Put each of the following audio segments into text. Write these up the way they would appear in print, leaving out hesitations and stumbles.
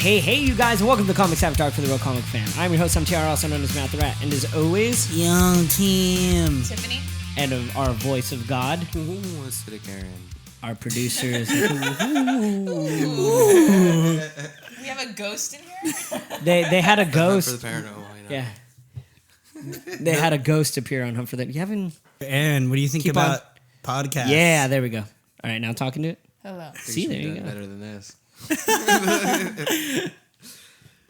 Hey, you guys, welcome to Comics After Dark for the Real Comic Fan. I'm your host, I'm TR, also known as Matt the Rat, and as always, Young Tim. Tiffany. And our voice of God, Acidic Aaron. our producers. We have a ghost in here? They had a For ghost. the paranormal, you know. Yeah. They had a ghost appear on Hunt for the... You haven't... Aaron, what do you think about podcasts? Yeah, there we go. All right, now talking to it. Hello. See, there you go. Better than this.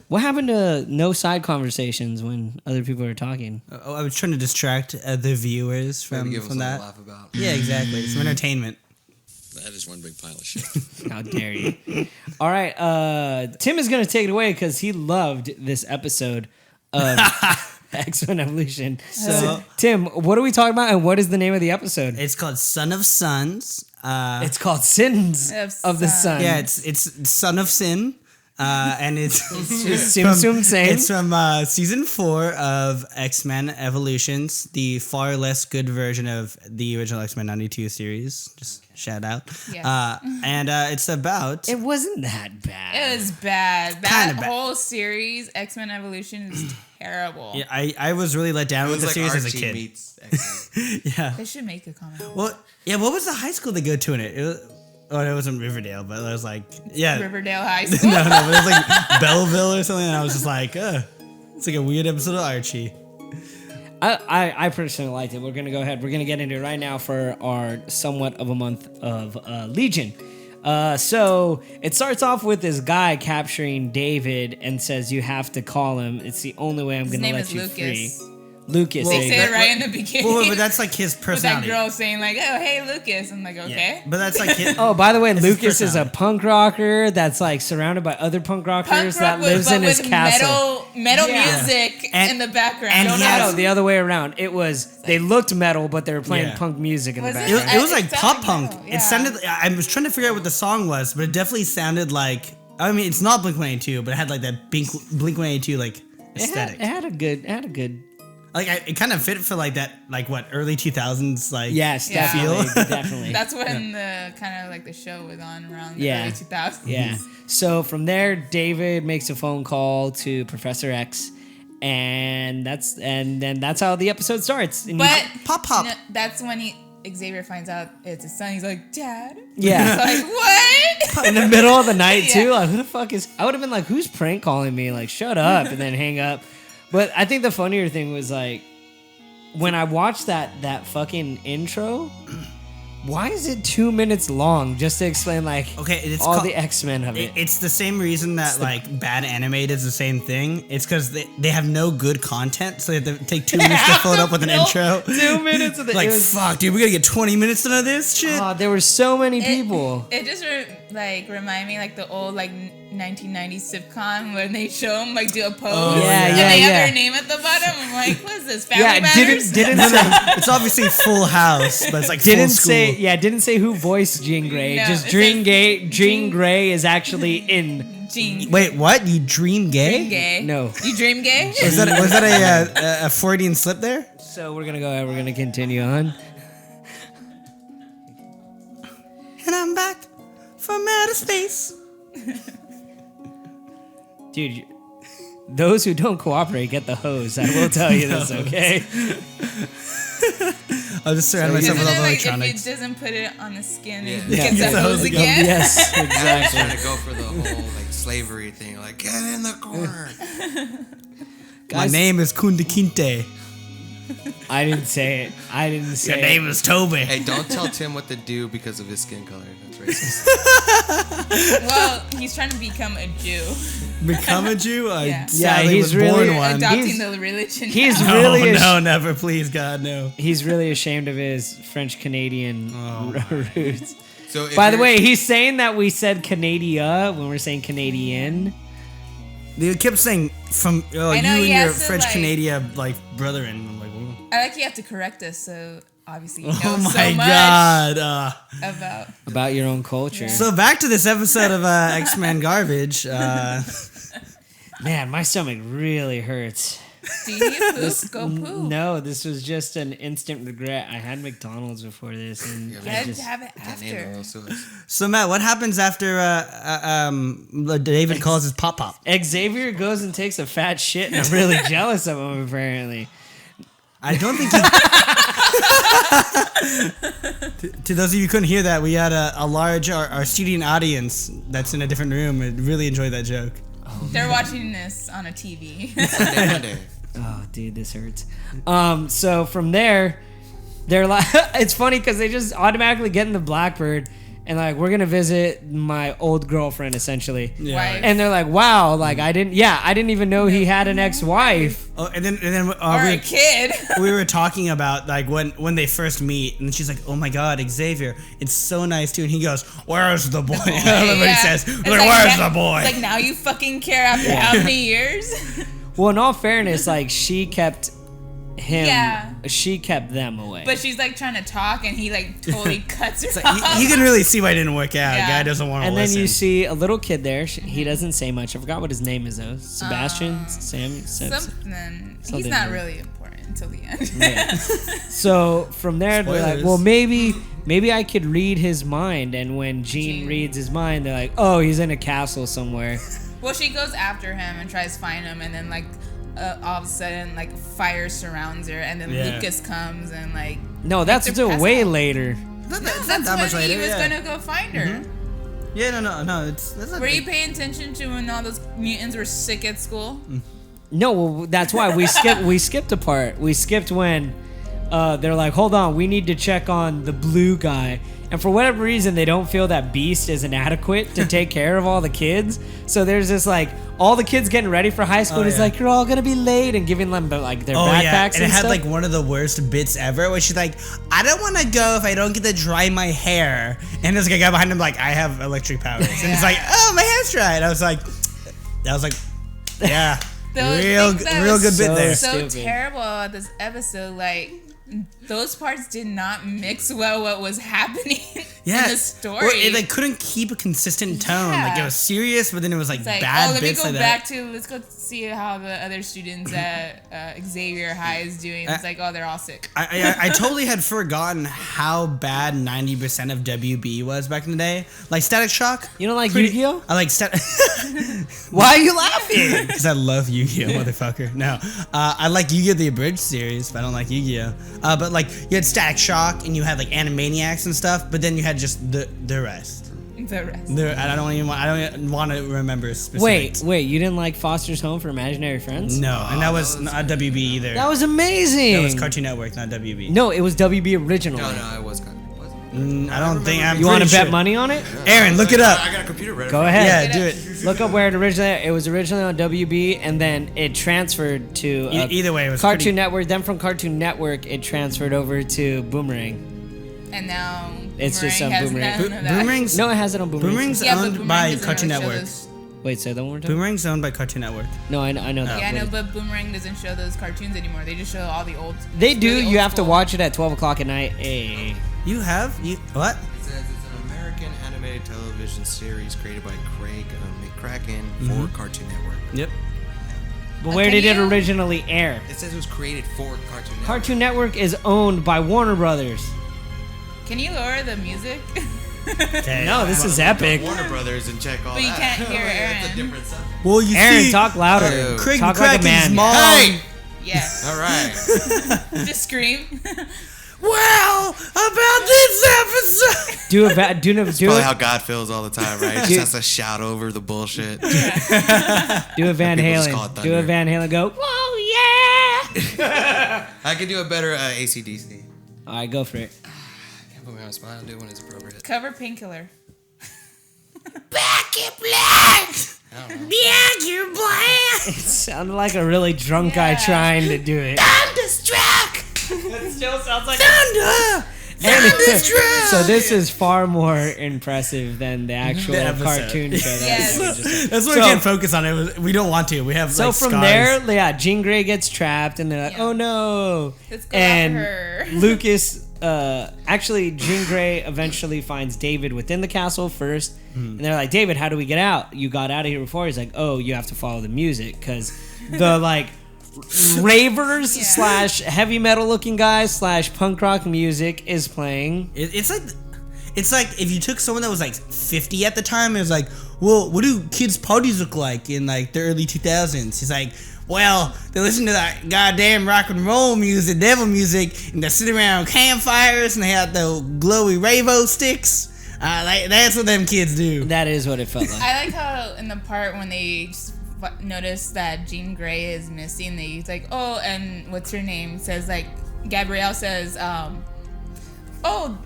What happened to no side conversations when other people are talking? I was trying to distract the viewers from Give us something that. to laugh about. Yeah, exactly. Some entertainment. That is one big pile of shit. How dare you? All right, Tim is going to take it away because he loved this episode of X-Men Evolution. So, Tim, what are we talking about and what is the name of the episode? It's called Son of Sons. It's called Sins of the Sun. Yeah, it's Son of Sin. And it's It's from season 4 of X-Men Evolutions, the far less good version of the original X-Men 92 series. Just shout out. Yes. And it's about... It wasn't that bad. It was bad. Kinda That bad. whole series, X-Men Evolution, is terrible. Yeah, I was really let down It with was the like series as a Archie kid. meets X-Men. Yeah. They should make a comic. Well, yeah, what was the high school they go to in it? It wasn't Riverdale, but it was like, yeah. Riverdale High School. No, but it was like Belleville or something, and I was just like, it's like a weird episode of Archie. I personally liked it. We're going to go ahead. We're going to get into it right now for our somewhat of a month of Legion. So it starts off with this guy capturing David and says, you have to call him. It's the only way I'm going to let you Lucas. free. Lucas. They there you say go. it right in the beginning. Well, but that's like his with that personality. girl saying like, "Oh, hey, Lucas." I'm like, okay. Yeah. But that's like his... Oh, by the way, his Lucas is a personality. punk rocker that's like surrounded by other punk rockers Punk that rock lives in his castle. Metal Yeah. music And- in the background. and No, he no, has- no, the other way around. It was they looked metal, but they were playing Yeah. punk music in the Was it? background. It was like It pop sounded punk. metal, It yeah. sounded... I was trying to figure out what the song was, but it definitely sounded like... I mean, it's not Blink-182, but it had like that Blink-182 like aesthetic. It had a good. Like, it kind of fit for like that, like what, early 2000s, like... Yes, Yeah. definitely, Feel? definitely. That's when the kind of like the show was on around the Yeah. early 2000s. Yeah. So from there, David makes a phone call to Professor X, and then that's how the episode starts. And But Pop. no, that's when Xavier finds out it's his son. He's like, Dad. yeah, He's like, what? in the middle of the night Yeah. too. Like, who the fuck is? I would have been like, who's prank calling me? Like, shut up, and then hang up. But I think the funnier thing was like when I watched that fucking intro. Why is it 2 minutes long just to explain like Okay, it's all called- the X-Men of it? It's the same reason that like bad animated is the same thing. It's because they have no good content, so they have to take 2 minutes to fill it up with an intro. 2 minutes of the Like, it was- fuck, dude, we gotta get 20 minutes into this shit. There were so many people. It just remind me like the old like 1990s sitcom when they show them like do a pose. Oh, yeah, and yeah, they yeah. have their name at the bottom. I'm like, what is this? Family Yeah, Matters? didn't say It's obviously Full House, but it's like didn't full school. didn't say who voiced Jean Grey. No, Just it Jean says Grey. Jean Jean- Grey is actually in. Jean. Wait, what? You dream gay? Dream gay. No. You dream gay? Was that a Freudian slip there? So we're gonna go ahead. We're gonna continue on. And I'm back from outer space. Dude, those who don't cooperate get the hose. I will tell you this, okay? I'll just surround myself Isn't with it all the like if electronics. it doesn't put it on the skin, it Yeah. gets Gets that the hose hose again? Yes, I was exactly. trying to go for the whole like slavery thing, like get in the corner. My name is Kunta Kinte. I didn't say it. I didn't say Your name it. is Toby. Hey, don't tell Tim what to do because of his skin color. That's racist. Well, he's trying to become a Jew. Become a Jew? I Yeah. sadly he's was really- born one. Adopting He's- the religion. He's now. really No, never, please, God, no. he's really ashamed of his French Canadian roots. So if By the you're- way, he's saying that we said Canada when we're saying Canadian. They kept saying from you I know, and he your has to, French like- Canadian like brethren. I'm like, whoa. I like you have to correct us, so obviously you know Oh my so much God. about. Your own culture. So back to this episode of X-Men garbage. Man, my stomach really hurts. Do you need poop? Go poop. No, this was just an instant regret. I had McDonald's before this, and You I gotta just have it Can't handle after. those sauce. So Matt, what happens after David calls his pop? Xavier goes and takes a fat shit, and I'm really jealous of him. Apparently, I don't think. To those of you who couldn't hear that, we had a large our student audience that's in a different room and really enjoyed that joke. They're watching this on a TV. Monday. oh, dude, this hurts. So from there, they're like, it's funny because they just automatically get in the Blackbird, and like, we're gonna visit my old girlfriend, essentially. Wife. And they're like, wow, like I didn't even know he had an ex-wife. Oh, and then Or a kid. we were talking about like when they first meet, and she's like, "Oh my God, Xavier, it's so nice too." And he goes, "Where's the boy?" I don't know what he says. It's Like, "Where's now- the boy?" It's like, now you fucking care after how many years? Well, in all fairness, like she kept him, Yeah. she kept them away. But she's like trying to talk, and he like totally cuts her Like, off. you can really see why it didn't work out. Yeah. Guy doesn't want to and listen. then you see a little kid there. He doesn't say much. I forgot what his name is though. Sebastian, Something. He's Something not new. really important until the end. Yeah. So from there, they're like, Spoilers. well, maybe I could read his mind. And when Jean reads his mind, they're like, oh, he's in a castle somewhere. Well, she goes after him and tries to find him, and then like all of a sudden like fire surrounds her, and then Yeah. Lucas comes and like No, that's makes her still pass way out. later. It's not That's that when much later. he was Yeah. gonna go find her. Yeah, no. That's not Were you big. paying attention to when all those mutants were sick at school? No, well, that's why we skipped a part. We skipped when they're like, hold on, we need to check on the blue guy. And for whatever reason, they don't feel that Beast is inadequate to take care of all the kids. So there's this like, all the kids getting ready for high school. Oh, and he's yeah. like, you're all going to be late, and giving them like their Oh backpacks yeah, and it had stuff. like one of the worst bits ever, where she's like, "I don't want to go if I don't get to dry my hair." And there's like a guy behind him like, "I have electric powers," and it's like, "Oh, my hair's dry." And I was like, yeah, Those real things that good was bit there. So Stupid. terrible at this episode. Like those parts did not mix well what was happening in the story. Or it like couldn't keep a consistent tone. Yeah. Like it was serious, but then it was like, It's like, bad oh, let me bits go like back that. to, let's go see how the other students at Xavier High is doing. It's like, oh, they're all sick. I totally had forgotten how bad 90% of WB was back in the day. Like Static Shock. You don't like Yu-Gi-Oh? I like Static. Why are you laughing? Because I love Yu-Gi-Oh, motherfucker. No, I like Yu-Gi-Oh the Abridged series, but I don't like Yu-Gi-Oh. But like you had Static Shock and you had like Animaniacs and stuff, but then you had just the rest. The rest. I don't even want to remember specifics. Wait, you didn't like Foster's Home for Imaginary Friends? No, and that was not WB either. That was amazing. That was Cartoon Network, not WB. No, it was WB original. No, I was kind of. Wasn't. I don't think I'm. You want to pretty bet sure. money on it? Aaron, look it up. I got a computer ready. Go ahead. Yeah, do it. Look up where it was originally on WB, and then it transferred to Either way, it was Cartoon pretty- Network. Then from Cartoon Network, it transferred over to Boomerang. And now It's just Boomerang on has Boomerang. none of that. Boomerang's No, it has it on Boomerang. Boomerang's Yeah, but owned Boomerang by doesn't Cartoon really show Network. those- Wait, say that one more time. Boomerang's owned by Cartoon Network. No, I know that. Yeah, I know, but Boomerang doesn't show those cartoons anymore. They just show all the old. They do. really You old have to school. watch it at 12 o'clock at night. Hey. You what? It says it's an American animated television series created by Craig McCracken for Cartoon Network. Yep. But where can did it you- originally air? It says it was created for Cartoon Network. Cartoon Network is owned by Warner Brothers. Can you lower the music? Okay. No, this is epic. Warner Brothers and check all But you that. can't hear That's a Aaron. different subject. Well, you Aaron, see, talk louder. Oh. Craig Talk like a McCracken's man. mom. Hey! Yeah. All right. Just scream. Well, about this episode. Do Probably how it. God feels all the time, right? Just has to shout over the bullshit. Do a Van People just call it Halen. Do a thunder. Van Halen. Go. Whoa, yeah. I could do a better ACDC. All right, go for it. Can't put me on a spot. I'll do it when it's appropriate. Cover Painkiller. Back in black. Back in black. It sounded like a really drunk guy Yeah. trying to do it. Thunderstruck. It still sounds like Thunder. Thunderstruck. So this is far more impressive than the actual The episode. cartoon show. That Yes. we just That's why So- we can't focus on it. We don't want to. We have So like, from scars. there, yeah, Jean Grey gets trapped, and they're like, Yeah. "Oh no!" Let's go and after her. Lucas, actually, Jean Grey eventually finds David within the castle first, and they're like, "David, how do we get out? You got out of here before." He's like, "Oh, you have to follow the music, because the like ravers Yeah. slash heavy metal looking guys slash punk rock music is playing. It's like if you took someone that was like 50 at the time and was like, well, what do kids' parties look like in like the early 2000s? He's like, well, they listen to that goddamn rock and roll music, devil music, and they sit around campfires and they have the glowy Ravo sticks. Like that's what them kids do. That is what it felt like. I like how in the part when they notice that Jean Grey is missing, he's like, oh, and what's her name? Says like, Gabrielle says, oh,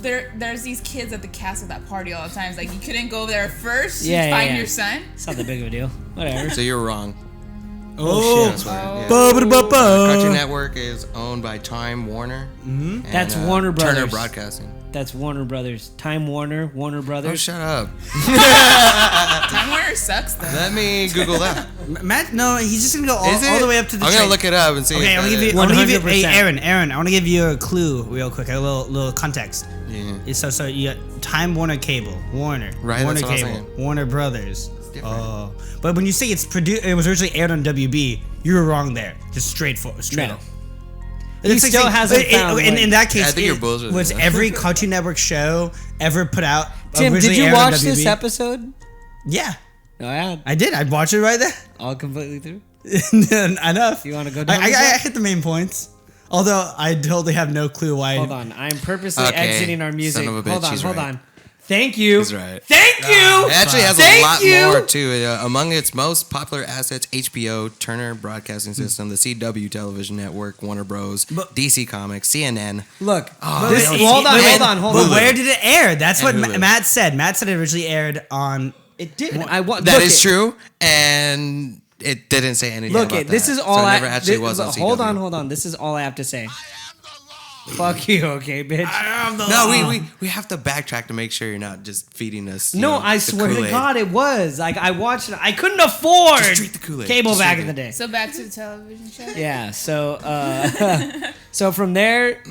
there's these kids at the castle that party all the time. It's like, you couldn't go there first to find your son? It's not that big of a deal. Whatever. So you're wrong. Oh, That's right. Yeah. Cartoon Cartoon Network is owned by Time Warner. Mm-hmm. That's Warner Brothers. Turner Broadcasting. That's Warner Brothers. Time Warner, Warner Brothers. Oh, shut up. Time Warner sucks though. Let me Google that. Matt, no, he's just gonna go all the way up to the. I'm gonna look it up and see. Okay, if I'm gonna that give you. is- I'm gonna give you. Hey, 100%. Aaron, I want to give you a clue real quick. A little context. Yeah. So you got Time Warner Cable, Warner, Right, Warner that's what I'm Cable, saying. Warner Brothers. different. Oh, but when you say it was originally aired on WB, you were wrong there. Just straight No. up. He still hasn't found, in like- that case, I think you're bullshitting. was every Cartoon Network show ever put out. Tim, did originally you aired on watch this WB? episode? Yeah, No, I had I did. I watched it right there. all completely through. Enough. You wanna go down I with that? hit the main points. Although I totally have no clue why. Hold on, I'm purposely Okay, exiting our music. son of a bitch, Hold on, he's hold right. on. Thank you. He's right. Thank you. It actually has Thank a lot you. more too. Among its most popular assets, HBO, Turner Broadcasting System, the CW Television Network, Warner Bros, DC Comics, CNN. Look, Oh, this, they hold on, don't- hold on, hold But on. where did it air? That's what And Hulu. Matt said. Matt said it originally aired on. It didn't. I want That is true, and it didn't say anything Look, about it. This that. is all. So it I never actually was on CW. Hold on. This is all I have to say. Fuck you, okay, bitch. No, we have to backtrack to make sure you're not just feeding us. you No, know, I the swear to Kool-Aid. God, it was. Like I watched it. I couldn't afford Just drink the Kool-Aid. cable Just back drink in the it. day. So back to the television show. Yeah. So, so from there,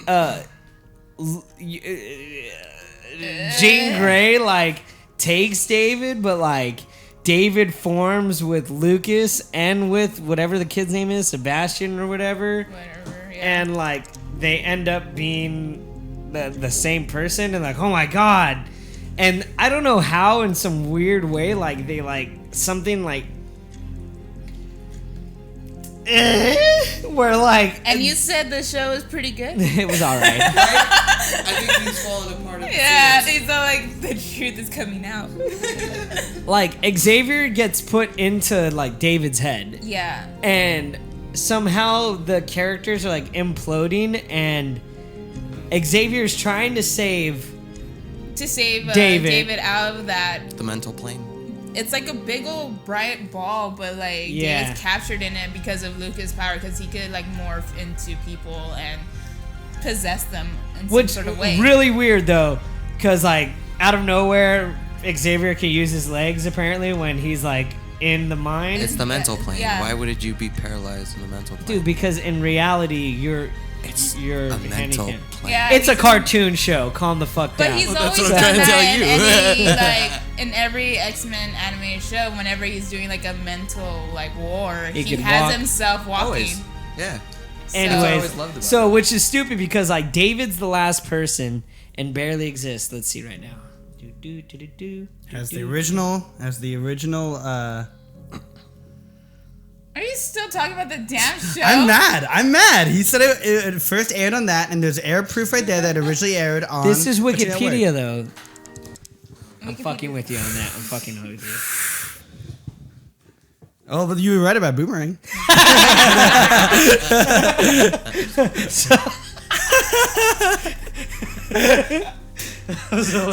Jean Grey like takes David, but like David forms with Lucas and with whatever the kid's name is, Sebastian or whatever, Whatever. Yeah. and like they end up being the same person, and like, oh my God. And I don't know how, in some weird way, like they like something like where like And you said the show was pretty good. it was all right. I think he's falling apart. Yeah, it's all like the truth is coming out. Like Xavier gets put into like David's head, Yeah. and somehow the characters are like imploding, and Xavier's trying to save David. David. Out of that. The mental plane. It's like a big old bright ball, but like Yeah. David's captured in it because of Lucas' power, because he could like morph into people and possess them in which some sort of way. really weird though, because like out of nowhere Xavier can use his legs apparently when he's like in the mind. It's the mental plane. Yeah. Why would you be paralyzed in the mental plane? Dude, because in reality you're it's you're a mental handicapped. plane. Yeah, It's a he's- cartoon show. Calm the fuck But down. he's Well, that's always what I'm done trying to that tell in you. any like in every X-Men animated show. Whenever he's doing like a mental like war, He he can has walk. himself walking. Always. Yeah. So- Anyways, always loved about so which is stupid because like David's the last person and barely exists. Let's see right now. As the original. Are you still talking about the damn show? I'm mad. He said it first aired on that, and there's air proof right there that originally aired on. This is Cartoon Network. Wikipedia though. I'm fucking with you on that. I'm fucking with you. Oh, but you were right about Boomerang.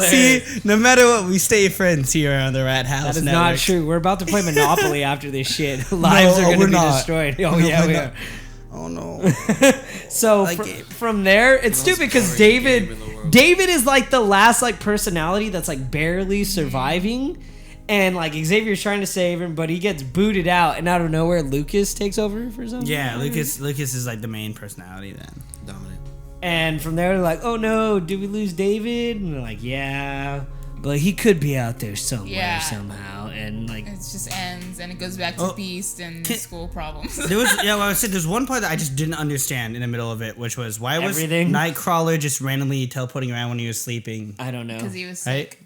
See, no matter what, we stay friends here on the Rat House. That is Network. not true. We're about to play Monopoly after this shit. Lives are going to we're be not. destroyed. Oh No, yeah, we're we not. are. Oh no. So Like Gabe. from there, it's stupid because boring game in the world. David is like the last like personality that's like barely surviving, and like Xavier's trying to save him, but he gets booted out, and out of nowhere, Lucas takes over for something. Yeah, Lucas is like the main personality then. Dominant. And from there, they're like, "Oh no, did we lose David?" And they're like, "Yeah." but he could be out there somewhere Yeah. somehow, and like It just ends and it goes back to Oh, Beast and can- school problems. There was I said there's one part that I just didn't understand in the middle of it, which was why was Everything? Nightcrawler just randomly teleporting around when he was sleeping? I don't know. Because he was Right? sick.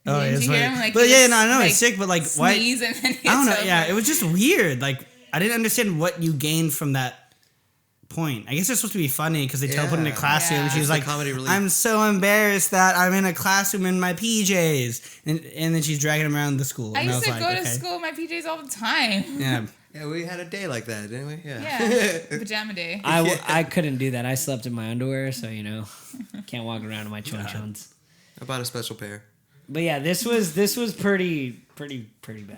Oh, Didn't it's you hear funny. him? Like, But he yeah, was, no, I know like, it's sick, but like why? Sneeze and then he I don't know. gets Yeah, over. it was just weird. Like I didn't understand what you gained from that point. I guess it's supposed to be funny because they teleport in a Yeah. classroom. Yeah. She was It's the like, comedy relief. "I'm so embarrassed that I'm in a classroom in my PJs," and then she's dragging him around the school. I and used was to like, go to okay. school in my PJs all the time. Yeah. Yeah, we had a day like that, didn't we? Yeah, pajama day. I couldn't do that. I slept in my underwear, so can't walk around in my chon-chons. I bought a special pair. But yeah, this was pretty bad.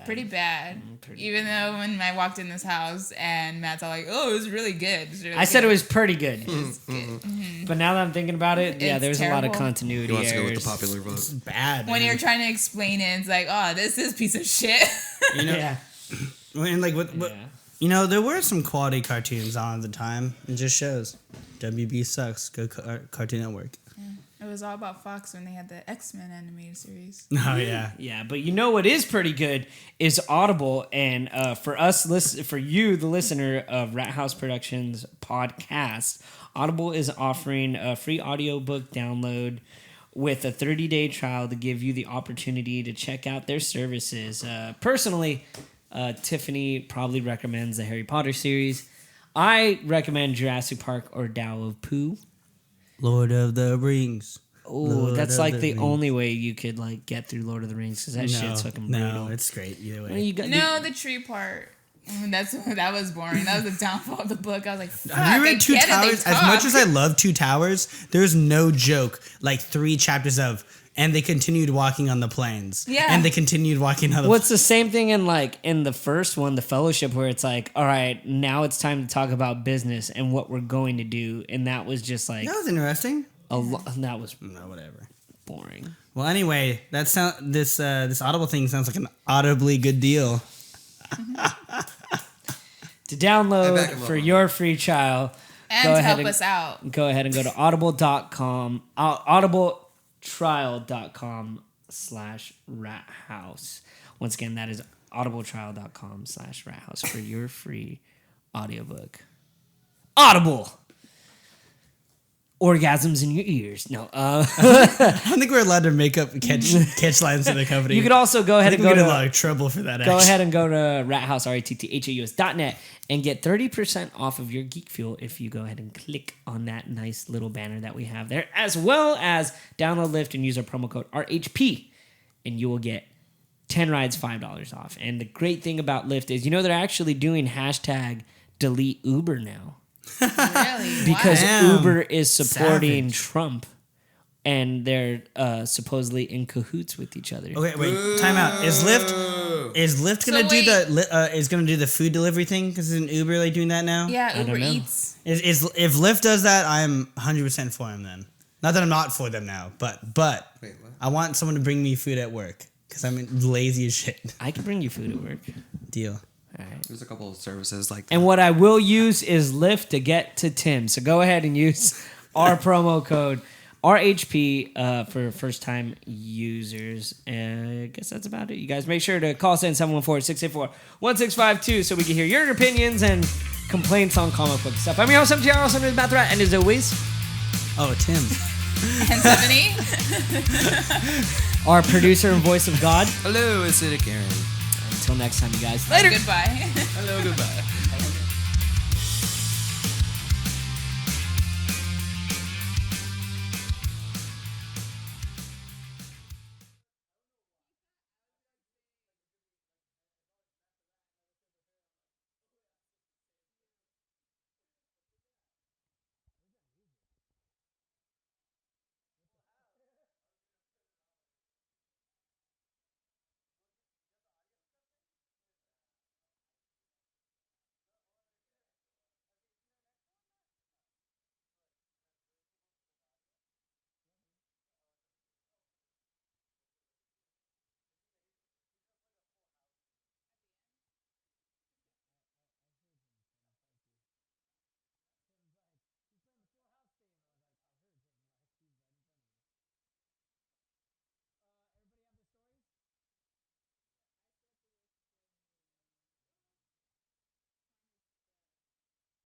Pretty bad. pretty Even though when I walked in this house and Matt's all like, "Oh, it was really good." It's really I said it good." was pretty good, It's good. but now that I'm thinking about it, yeah, It's there's a lot of terrible. continuity He wants to go with errors. the popular vote. It's bad. When man. you're trying to explain it, it's like, "Oh, this is a piece of shit." you know, Yeah, when like what yeah. there were some quality cartoons on at the time. It just shows. WB sucks. Go Cartoon Network. It was all about Fox when they had the X-Men animated series. Oh yeah. Yeah, but you know what is pretty good is Audible, and for you, the listener of Rat House Productions podcast, Audible is offering a free audiobook download with a 30-day trial to give you the opportunity to check out their services. Personally, Tiffany probably recommends the Harry Potter series. I recommend Jurassic Park or Tao of Pooh. Lord of the Rings. Oh, Lord that's of like the the Rings. only way you could like get through Lord of the Rings because that shit's fucking brutal. No, it's great either way. Well, you got No, the tree part. That was boring. That was the downfall of the book. I was like, "Fuck, Have you I read Two get it, they Towers? As much talk." as I love Two Towers, there's no joke like 3 chapters of, and they continued walking on the plains. Yeah. And they continued walking on the What's the same thing in the first one, The Fellowship, where it's like, all right, now it's time to talk about business and what we're going to do, and that was just like That was interesting. that was No, whatever. boring. Well, anyway, this Audible thing sounds like an audibly good deal. To I back download 'em up for on your free trial, And go to ahead help us out. go ahead and go to audible.com, audibletrial.com/rathouse. Once again, that is audibletrial.com/rathouse for your free audiobook. Audible. Orgasms in your ears. No. I don't think we're allowed to make up catch lines in the company. You could also go I ahead think and we go get in a to lot of trouble for that. go actually. ahead and go to rathouse, rathaus.net and get 30% off of your Geek Fuel if you go ahead and click on that nice little banner that we have there, as well as download Lyft and use our promo code RHP, and you will get 10 rides, $5 off. And the great thing about Lyft is, they're actually doing #delete Uber now Really? because Why? Damn. Uber is supporting Savage. Trump, and they're supposedly in cahoots with each other. Okay, wait. Time out. Is Lyft gonna So do the food delivery thing? Because isn't Uber like doing that now? Yeah, don't Uber know. Eats. If Lyft does that, I'm 100% for him then. Not that I'm not for them now, but Wait, what? I want someone to bring me food at work because I'm lazy as shit. I can bring you food at work. Deal. All right. There's a couple of services like And what I will use is Lyft to get to Tim. So go ahead and use our promo code RHP for first-time users. I guess that's about it. You guys make sure to call us in 714-684-1652 so we can hear your opinions and complaints on comic book stuff. I'm your host, MTR, also known as Matt the Rat, and as always, Oh, Tim. And Stephanie. our producer and voice of God. hello, acidic Aaron. Until next time, you guys. Later. Goodbye. Hello, goodbye.